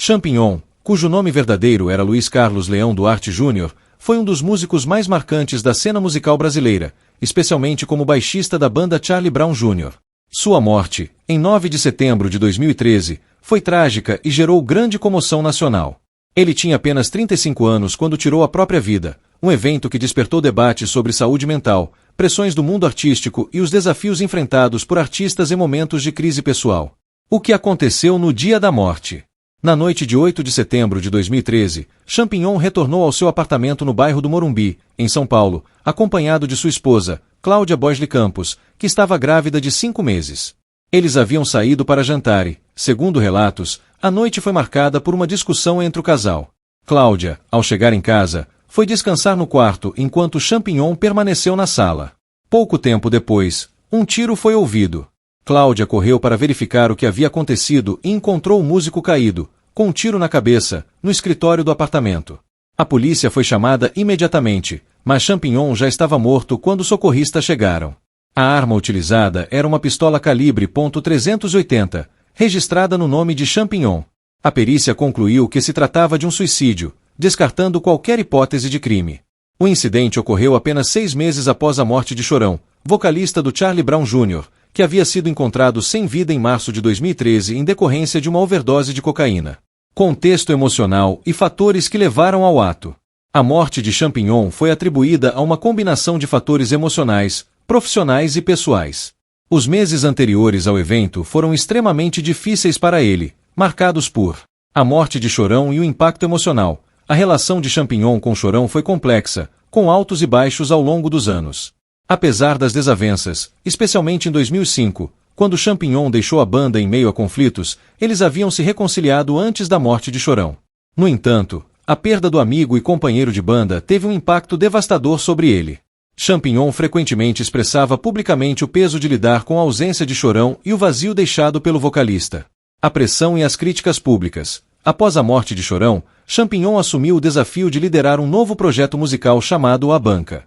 Champignon, cujo nome verdadeiro era Luiz Carlos Leão Duarte Júnior, foi um dos músicos mais marcantes da cena musical brasileira, especialmente como baixista da banda Charlie Brown Jr. Sua morte, em 9 de setembro de 2013, foi trágica e gerou grande comoção nacional. Ele tinha apenas 35 anos quando tirou a própria vida, um evento que despertou debates sobre saúde mental, pressões do mundo artístico e os desafios enfrentados por artistas em momentos de crise pessoal. O que aconteceu no dia da morte? Na noite de 8 de setembro de 2013, Champignon retornou ao seu apartamento no bairro do Morumbi, em São Paulo, acompanhado de sua esposa, Cláudia Bosley Campos, que estava grávida de 5 meses. Eles haviam saído para jantar e, segundo relatos, a noite foi marcada por uma discussão entre o casal. Cláudia, ao chegar em casa, foi descansar no quarto enquanto Champignon permaneceu na sala. Pouco tempo depois, um tiro foi ouvido. Cláudia correu para verificar o que havia acontecido e encontrou o músico caído, com um tiro na cabeça, no escritório do apartamento. A polícia foi chamada imediatamente, mas Champignon já estava morto quando os socorristas chegaram. A arma utilizada era uma pistola calibre .380, registrada no nome de Champignon. A perícia concluiu que se tratava de um suicídio, descartando qualquer hipótese de crime. O incidente ocorreu apenas 6 meses após a morte de Chorão, vocalista do Charlie Brown Jr., que havia sido encontrado sem vida em março de 2013 em decorrência de uma overdose de cocaína. Contexto emocional e fatores que levaram ao ato. A morte de Champignon foi atribuída a uma combinação de fatores emocionais, profissionais e pessoais. Os meses anteriores ao evento foram extremamente difíceis para ele, marcados por a morte de Chorão e o impacto emocional. A relação de Champignon com Chorão foi complexa, com altos e baixos ao longo dos anos. Apesar das desavenças, especialmente em 2005, quando Champignon deixou a banda em meio a conflitos, eles haviam se reconciliado antes da morte de Chorão. No entanto, a perda do amigo e companheiro de banda teve um impacto devastador sobre ele. Champignon frequentemente expressava publicamente o peso de lidar com a ausência de Chorão e o vazio deixado pelo vocalista. A pressão e as críticas públicas. Após a morte de Chorão, Champignon assumiu o desafio de liderar um novo projeto musical chamado A Banca.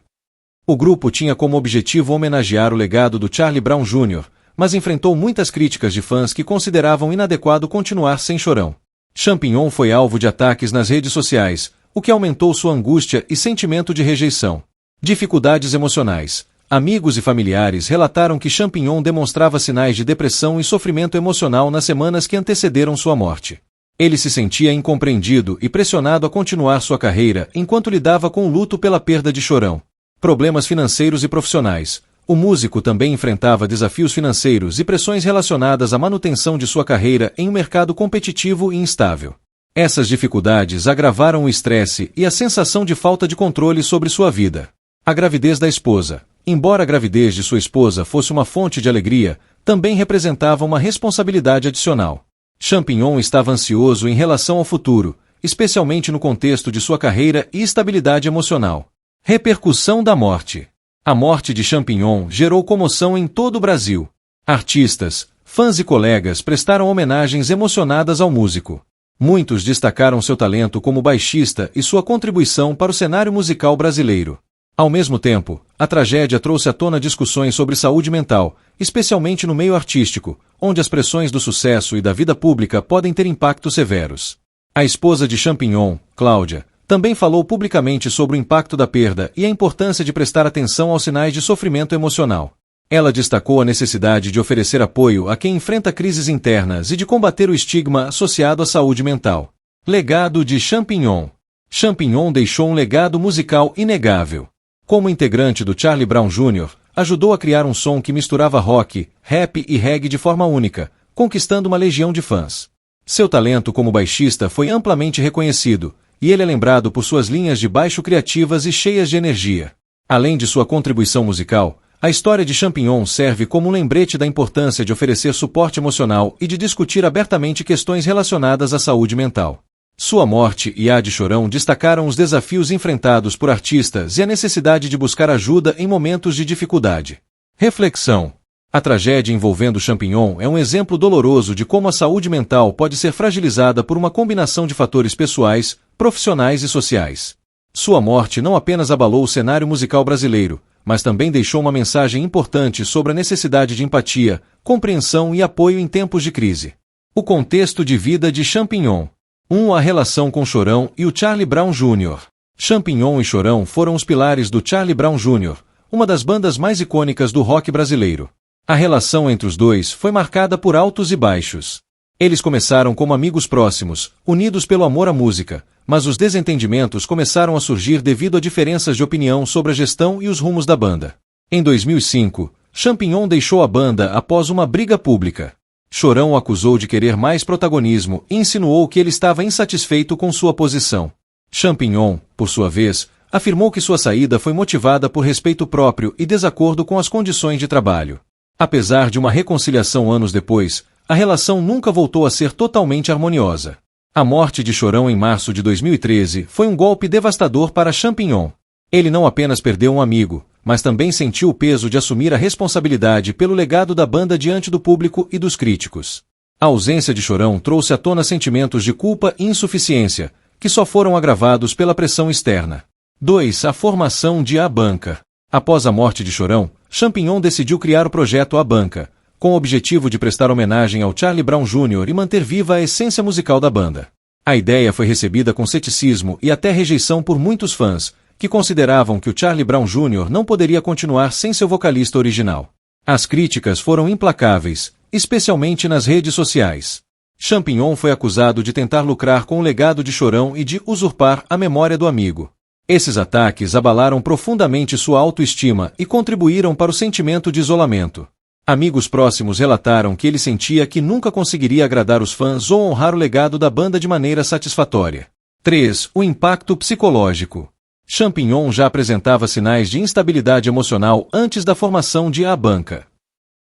O grupo tinha como objetivo homenagear o legado do Charlie Brown Jr., mas enfrentou muitas críticas de fãs que consideravam inadequado continuar sem Chorão. Champignon foi alvo de ataques nas redes sociais, o que aumentou sua angústia e sentimento de rejeição. Dificuldades emocionais. Amigos e familiares relataram que Champignon demonstrava sinais de depressão e sofrimento emocional nas semanas que antecederam sua morte. Ele se sentia incompreendido e pressionado a continuar sua carreira enquanto lidava com o luto pela perda de Chorão. Problemas financeiros e profissionais. O músico também enfrentava desafios financeiros e pressões relacionadas à manutenção de sua carreira em um mercado competitivo e instável. Essas dificuldades agravaram o estresse e a sensação de falta de controle sobre sua vida. A gravidez da esposa. Embora a gravidez de sua esposa fosse uma fonte de alegria, também representava uma responsabilidade adicional. Champignon estava ansioso em relação ao futuro, especialmente no contexto de sua carreira e estabilidade emocional. Repercussão da morte. A morte de Champignon gerou comoção em todo o Brasil. Artistas, fãs e colegas prestaram homenagens emocionadas ao músico. Muitos destacaram seu talento como baixista e sua contribuição para o cenário musical brasileiro. Ao mesmo tempo, a tragédia trouxe à tona discussões sobre saúde mental, especialmente no meio artístico, onde as pressões do sucesso e da vida pública podem ter impactos severos. A esposa de Champignon, Cláudia, também falou publicamente sobre o impacto da perda e a importância de prestar atenção aos sinais de sofrimento emocional. Ela destacou a necessidade de oferecer apoio a quem enfrenta crises internas e de combater o estigma associado à saúde mental. Legado de Champignon. Champignon deixou um legado musical inegável. Como integrante do Charlie Brown Jr., ajudou a criar um som que misturava rock, rap e reggae de forma única, conquistando uma legião de fãs. Seu talento como baixista foi amplamente reconhecido, e ele é lembrado por suas linhas de baixo criativas e cheias de energia. Além de sua contribuição musical, a história de Champignon serve como um lembrete da importância de oferecer suporte emocional e de discutir abertamente questões relacionadas à saúde mental. Sua morte e a de Chorão destacaram os desafios enfrentados por artistas e a necessidade de buscar ajuda em momentos de dificuldade. Reflexão. A tragédia envolvendo Champignon é um exemplo doloroso de como a saúde mental pode ser fragilizada por uma combinação de fatores pessoais, profissionais e sociais. Sua morte não apenas abalou o cenário musical brasileiro, mas também deixou uma mensagem importante sobre a necessidade de empatia, compreensão e apoio em tempos de crise. O contexto de vida de Champignon. A relação com Chorão e o Charlie Brown Jr. Champignon e Chorão foram os pilares do Charlie Brown Jr., uma das bandas mais icônicas do rock brasileiro. A relação entre os dois foi marcada por altos e baixos. Eles começaram como amigos próximos, unidos pelo amor à música, mas os desentendimentos começaram a surgir devido a diferenças de opinião sobre a gestão e os rumos da banda. Em 2005, Champignon deixou a banda após uma briga pública. Chorão o acusou de querer mais protagonismo e insinuou que ele estava insatisfeito com sua posição. Champignon, por sua vez, afirmou que sua saída foi motivada por respeito próprio e desacordo com as condições de trabalho. Apesar de uma reconciliação anos depois, a relação nunca voltou a ser totalmente harmoniosa. A morte de Chorão em março de 2013 foi um golpe devastador para Champignon. Ele não apenas perdeu um amigo, mas também sentiu o peso de assumir a responsabilidade pelo legado da banda diante do público e dos críticos. A ausência de Chorão trouxe à tona sentimentos de culpa e insuficiência, que só foram agravados pela pressão externa. 2. A formação de A Banca. Após a morte de Chorão, Champignon decidiu criar o projeto A Banca, com o objetivo de prestar homenagem ao Charlie Brown Jr. e manter viva a essência musical da banda. A ideia foi recebida com ceticismo e até rejeição por muitos fãs, que consideravam que o Charlie Brown Jr. não poderia continuar sem seu vocalista original. As críticas foram implacáveis, especialmente nas redes sociais. Champignon foi acusado de tentar lucrar com o legado de Chorão e de usurpar a memória do amigo. Esses ataques abalaram profundamente sua autoestima e contribuíram para o sentimento de isolamento. Amigos próximos relataram que ele sentia que nunca conseguiria agradar os fãs ou honrar o legado da banda de maneira satisfatória. 3. O impacto psicológico. Champignon já apresentava sinais de instabilidade emocional antes da formação de A Banca.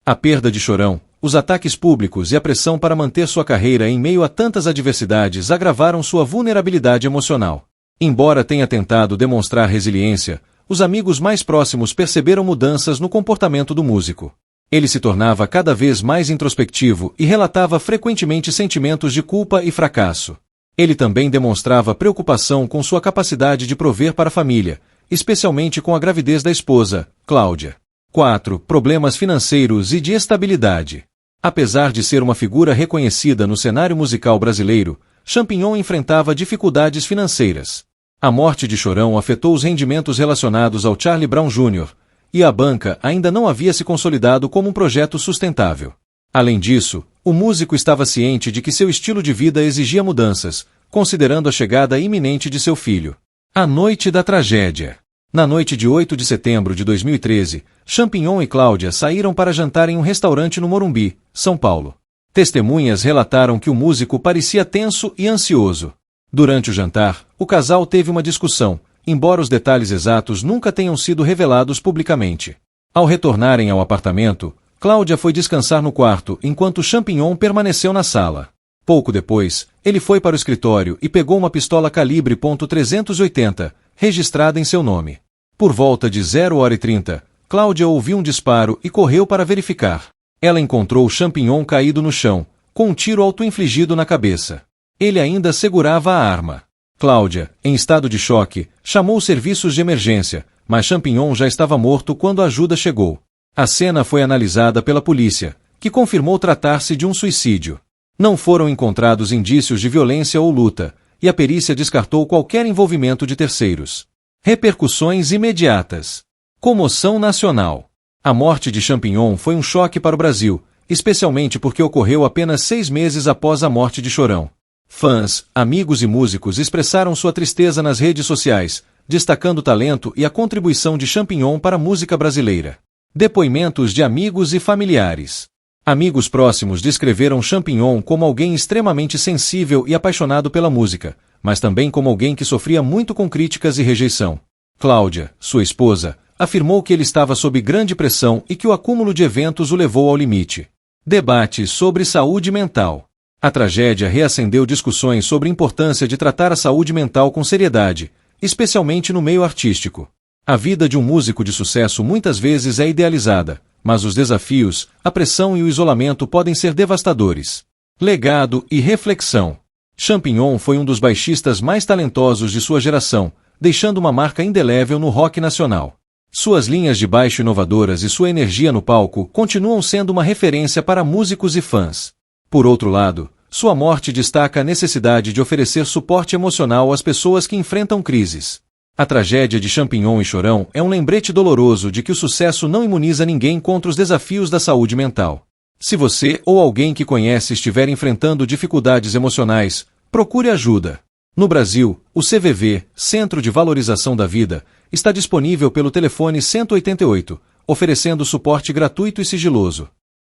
A perda de Chorão, os ataques públicos e a pressão para manter sua carreira em meio a tantas adversidades agravaram sua vulnerabilidade emocional. Embora tenha tentado demonstrar resiliência, os amigos mais próximos perceberam mudanças no comportamento do músico. Ele se tornava cada vez mais introspectivo e relatava frequentemente sentimentos de culpa e fracasso. Ele também demonstrava preocupação com sua capacidade de prover para a família, especialmente com a gravidez da esposa, Cláudia. 4. Problemas financeiros e de estabilidade. Apesar de ser uma figura reconhecida no cenário musical brasileiro, Champignon enfrentava dificuldades financeiras. A morte de Chorão afetou os rendimentos relacionados ao Charlie Brown Jr., e A Banca ainda não havia se consolidado como um projeto sustentável. Além disso, o músico estava ciente de que seu estilo de vida exigia mudanças, considerando a chegada iminente de seu filho. A noite da tragédia. Na noite de 8 de setembro de 2013, Champignon e Cláudia saíram para jantar em um restaurante no Morumbi, São Paulo. Testemunhas relataram que o músico parecia tenso e ansioso. Durante o jantar, o casal teve uma discussão, embora os detalhes exatos nunca tenham sido revelados publicamente. Ao retornarem ao apartamento, Cláudia foi descansar no quarto enquanto Champignon permaneceu na sala. Pouco depois, ele foi para o escritório e pegou uma pistola calibre .380, registrada em seu nome. Por volta de 0h30, Cláudia ouviu um disparo e correu para verificar. Ela encontrou Champignon caído no chão, com um tiro auto-infligido na cabeça. Ele ainda segurava a arma. Cláudia, em estado de choque, chamou os serviços de emergência, mas Champignon já estava morto quando a ajuda chegou. A cena foi analisada pela polícia, que confirmou tratar-se de um suicídio. Não foram encontrados indícios de violência ou luta, e a perícia descartou qualquer envolvimento de terceiros. Repercussões imediatas. Comoção nacional. A morte de Champignon foi um choque para o Brasil, especialmente porque ocorreu apenas 6 meses após a morte de Chorão. Fãs, amigos e músicos expressaram sua tristeza nas redes sociais, destacando o talento e a contribuição de Champignon para a música brasileira. Depoimentos de amigos e familiares. Amigos próximos descreveram Champignon como alguém extremamente sensível e apaixonado pela música, mas também como alguém que sofria muito com críticas e rejeição. Cláudia, sua esposa, afirmou que ele estava sob grande pressão e que o acúmulo de eventos o levou ao limite. Debate sobre saúde mental. A tragédia reacendeu discussões sobre a importância de tratar a saúde mental com seriedade, especialmente no meio artístico. A vida de um músico de sucesso muitas vezes é idealizada, mas os desafios, a pressão e o isolamento podem ser devastadores. Legado e reflexão. Champignon foi um dos baixistas mais talentosos de sua geração, deixando uma marca indelével no rock nacional. Suas linhas de baixo inovadoras e sua energia no palco continuam sendo uma referência para músicos e fãs. Por outro lado, sua morte destaca a necessidade de oferecer suporte emocional às pessoas que enfrentam crises. A tragédia de Champignon e Chorão é um lembrete doloroso de que o sucesso não imuniza ninguém contra os desafios da saúde mental. Se você ou alguém que conhece estiver enfrentando dificuldades emocionais, procure ajuda. No Brasil, o CVV, Centro de Valorização da Vida, está disponível pelo telefone 188, oferecendo suporte gratuito e sigiloso.